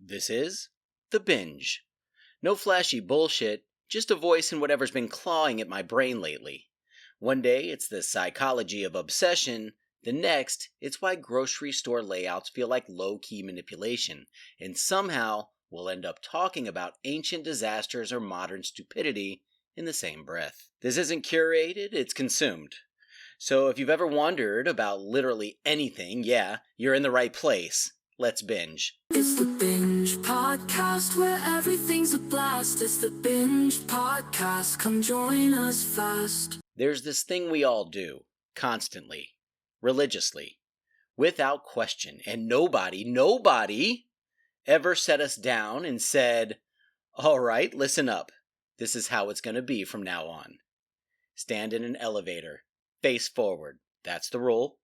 This is The Binge. No flashy bullshit, just a voice in whatever's been clawing at my brain lately. One day it's the psychology of obsession, the next it's why grocery store layouts feel like low-key manipulation, and somehow we'll end up talking about ancient disasters or modern stupidity in the same breath. This isn't curated, it's consumed. So if you've ever wondered about literally anything, yeah, you're in the right place. Let's binge. It's the Binge Podcast where everything's a blast. It's the Binge Podcast. Come join us fast. There's this thing we all do, constantly, religiously, without question, and nobody ever set us down and said, all right, listen up. This is how it's going to be from now on. Stand in an elevator, face forward. That's the rule.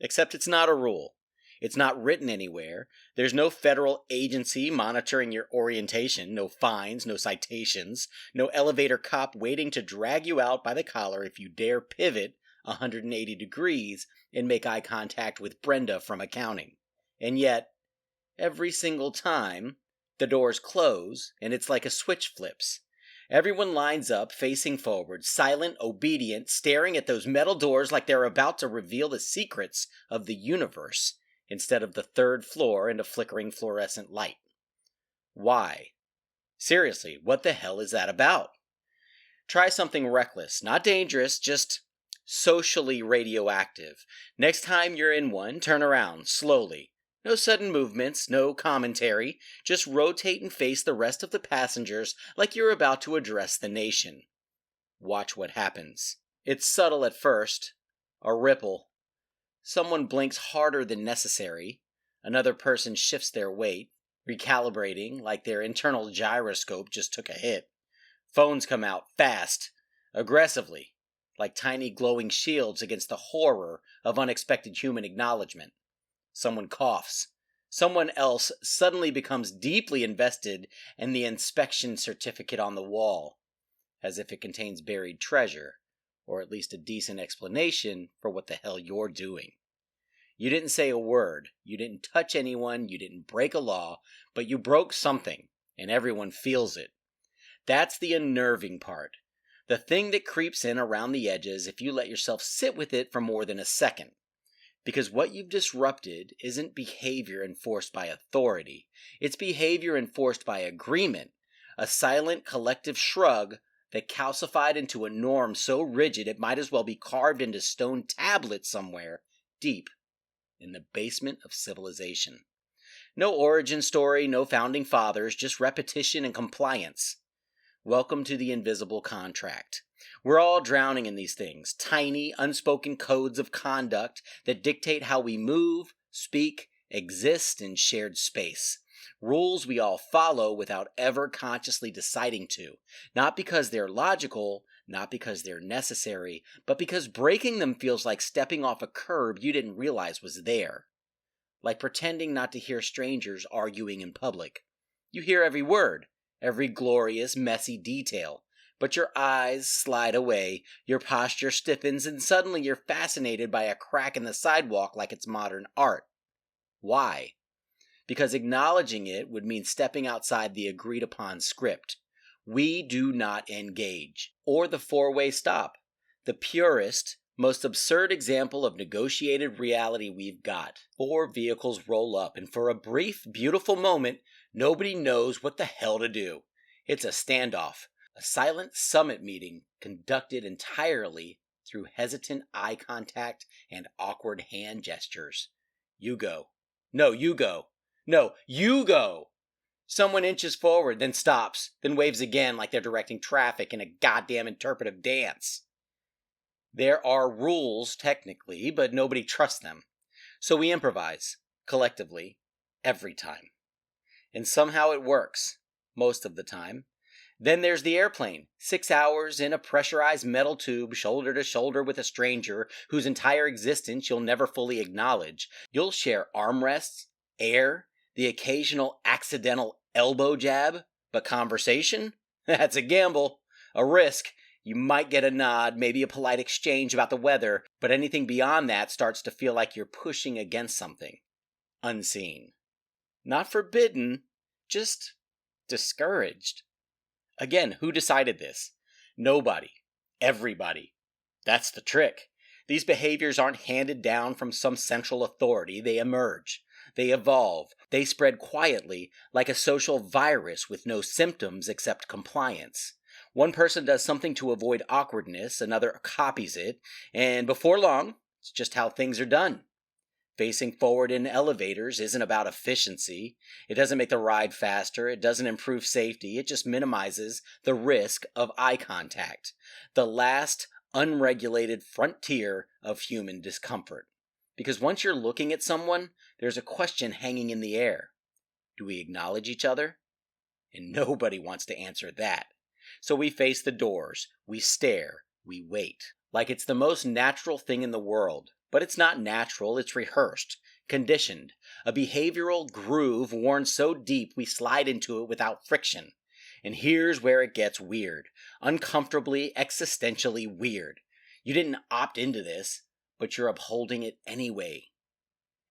Except it's not a rule. It's not written anywhere. There's no federal agency monitoring your orientation, no fines, no citations, no elevator cop waiting to drag you out by the collar if you dare pivot 180 degrees and make eye contact with Brenda from accounting. And yet, every single time, the doors close and it's like a switch flips. Everyone lines up, facing forward, silent, obedient, staring at those metal doors like they're about to reveal the secrets of the universe, instead of the third floor and a flickering fluorescent light. Why? Seriously, what the hell is that about? Try something reckless, not dangerous, just socially radioactive. Next time you're in one, turn around, slowly. No sudden movements, no commentary, just rotate and face the rest of the passengers like you're about to address the nation. Watch what happens. It's subtle at first, a ripple. Someone blinks harder than necessary. Another person shifts their weight, recalibrating like their internal gyroscope just took a hit. Phones come out fast, aggressively, like tiny glowing shields against the horror of unexpected human acknowledgement. Someone coughs. Someone else suddenly becomes deeply invested in the inspection certificate on the wall, as if it contains buried treasure, or at least a decent explanation for what the hell you're doing. You didn't say a word, you didn't touch anyone, you didn't break a law, but you broke something, and everyone feels it. That's the unnerving part. The thing that creeps in around the edges if you let yourself sit with it for more than a second. Because what you've disrupted isn't behavior enforced by authority, it's behavior enforced by agreement, a silent collective shrug that calcified into a norm so rigid it might as well be carved into stone tablets somewhere deep in the basement of civilization. No origin story, no founding fathers, just repetition and compliance. Welcome to the invisible contract. We're all drowning in these things, tiny, unspoken codes of conduct that dictate how we move, speak, exist in shared space. Rules we all follow without ever consciously deciding to, not because they're logical, not because they're necessary, but because breaking them feels like stepping off a curb you didn't realize was there. Like pretending not to hear strangers arguing in public. You hear every word, every glorious, messy detail, but your eyes slide away, your posture stiffens, and suddenly you're fascinated by a crack in the sidewalk like it's modern art. Why? Because acknowledging it would mean stepping outside the agreed-upon script. We do not engage. Or the four-way stop. The purest, most absurd example of negotiated reality we've got. 4 vehicles roll up, and for a brief, beautiful moment, nobody knows what the hell to do. It's a standoff. A silent summit meeting conducted entirely through hesitant eye contact and awkward hand gestures. You go. No, you go. No, you go! Someone inches forward, then stops, then waves again like they're directing traffic in a goddamn interpretive dance. There are rules, technically, but nobody trusts them. So we improvise, collectively, every time. And somehow it works, most of the time. Then there's the airplane, 6 hours in a pressurized metal tube, shoulder to shoulder with a stranger whose entire existence you'll never fully acknowledge. You'll share armrests, air, the occasional accidental elbow jab, but conversation? That's a gamble, a risk. You might get a nod, maybe a polite exchange about the weather, but anything beyond that starts to feel like you're pushing against something. Unseen. Not forbidden, just discouraged. Again, who decided this? Nobody. Everybody. That's the trick. These behaviors aren't handed down from some central authority. They emerge. They evolve. They spread quietly like a social virus with no symptoms except compliance. One person does something to avoid awkwardness, another copies it, and before long, it's just how things are done. Facing forward in elevators isn't about efficiency. It doesn't make the ride faster. It doesn't improve safety. It just minimizes the risk of eye contact. The last unregulated frontier of human discomfort. Because once you're looking at someone, there's a question hanging in the air. Do we acknowledge each other? And nobody wants to answer that. So we face the doors. We stare. We wait. Like it's the most natural thing in the world. But it's not natural, it's rehearsed, conditioned, a behavioral groove worn so deep we slide into it without friction. And here's where it gets weird, uncomfortably, existentially weird. You didn't opt into this, but you're upholding it anyway.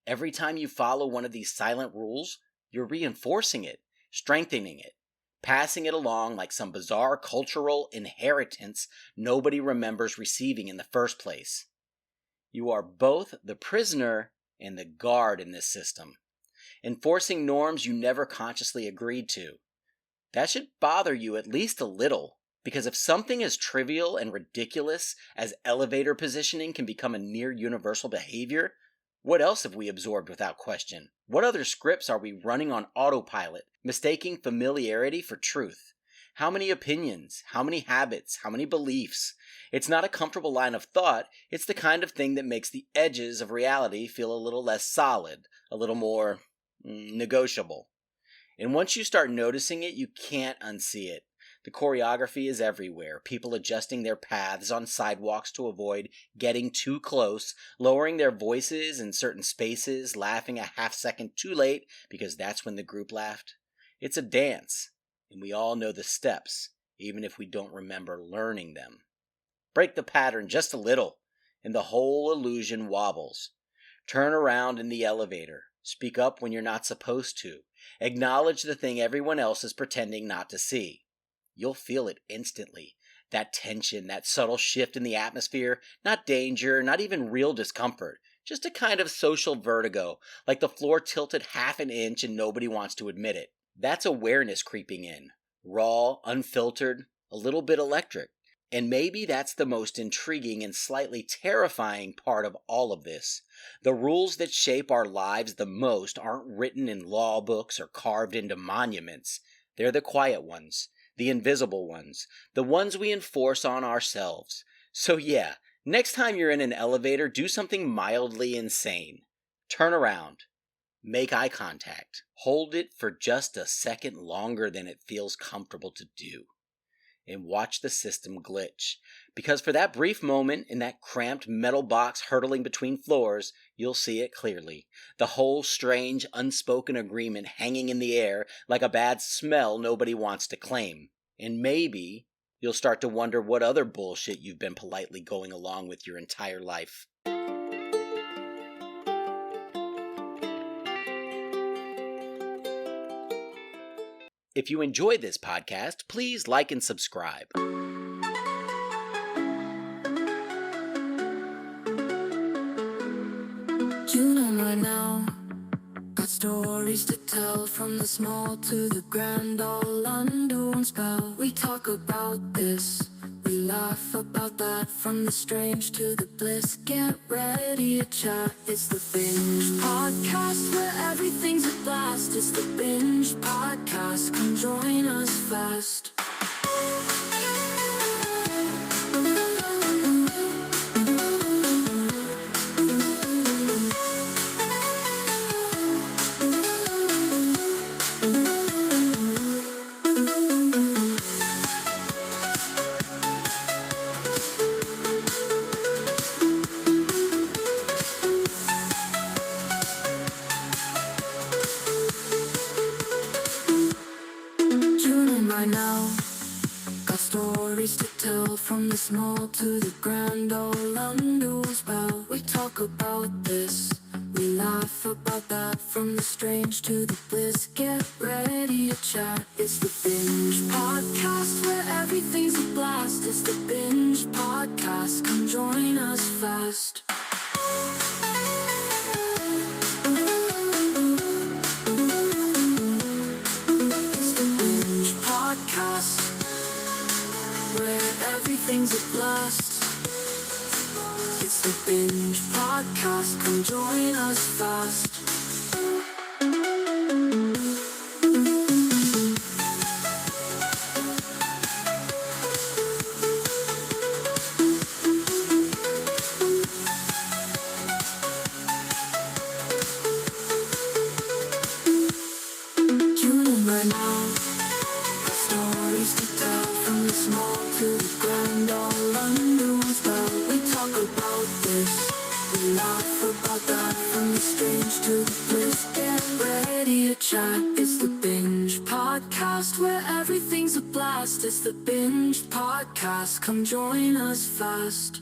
Every time you follow one of these silent rules, you're reinforcing it, strengthening it, passing it along like some bizarre cultural inheritance nobody remembers receiving in the first place. You are both the prisoner and the guard in this system, enforcing norms you never consciously agreed to. That should bother you at least a little, because if something as trivial and ridiculous as elevator positioning can become a near universal behavior, what else have we absorbed without question? What other scripts are we running on autopilot, mistaking familiarity for truth? How many opinions? How many habits? How many beliefs? It's not a comfortable line of thought. It's the kind of thing that makes the edges of reality feel a little less solid, a little more negotiable. And once you start noticing it, you can't unsee it. The choreography is everywhere. People adjusting their paths on sidewalks to avoid getting too close, lowering their voices in certain spaces, laughing a half second too late because that's when the group laughed. It's a dance. And we all know the steps, even if we don't remember learning them. Break the pattern just a little, and the whole illusion wobbles. Turn around in the elevator. Speak up when you're not supposed to. Acknowledge the thing everyone else is pretending not to see. You'll feel it instantly. That tension, that subtle shift in the atmosphere, not danger, not even real discomfort. Just a kind of social vertigo, like the floor tilted half an inch and nobody wants to admit it. That's awareness creeping in, raw, unfiltered, a little bit electric. And maybe that's the most intriguing and slightly terrifying part of all of this. The rules that shape our lives the most aren't written in law books or carved into monuments. They're the quiet ones, the invisible ones, the ones we enforce on ourselves. So yeah, next time you're in an elevator, do something mildly insane. Turn around. Make eye contact. Hold it for just a second longer than it feels comfortable to do. And watch the system glitch. Because for that brief moment in that cramped metal box hurtling between floors, you'll see it clearly. The whole strange, unspoken agreement hanging in the air like a bad smell nobody wants to claim. And maybe you'll start to wonder what other bullshit you've been politely going along with your entire life. If you enjoyed this podcast, please like and subscribe. You know by now, got stories to tell, from the small to the grand, all under one spell. We talk about this, we laugh about that, from the strange to the bliss. Get ready to chat. It's the Binge Podcast, where everything's a blast. It's the Binge Podcast, come join us fast. By now, got stories to tell, from the small to the grand, all under one spell. We talk about this, we laugh about that, from the strange to the bliss. Get ready to chat. It's the Binge Podcast where everything's a blast. It's the Binge Podcast. Come join us fast. It's the Binge Podcast where everything's a blast. It's the Binge Podcast. Come join us fast. Tune in right now. Stories to tell from the small to the grand, all under one spell. We talk about this, we laugh about that, from the strange to the bliss. Get ready to chat. It's the Binge Podcast where everything's a blast. It's the Binge Podcast. Come join us fast.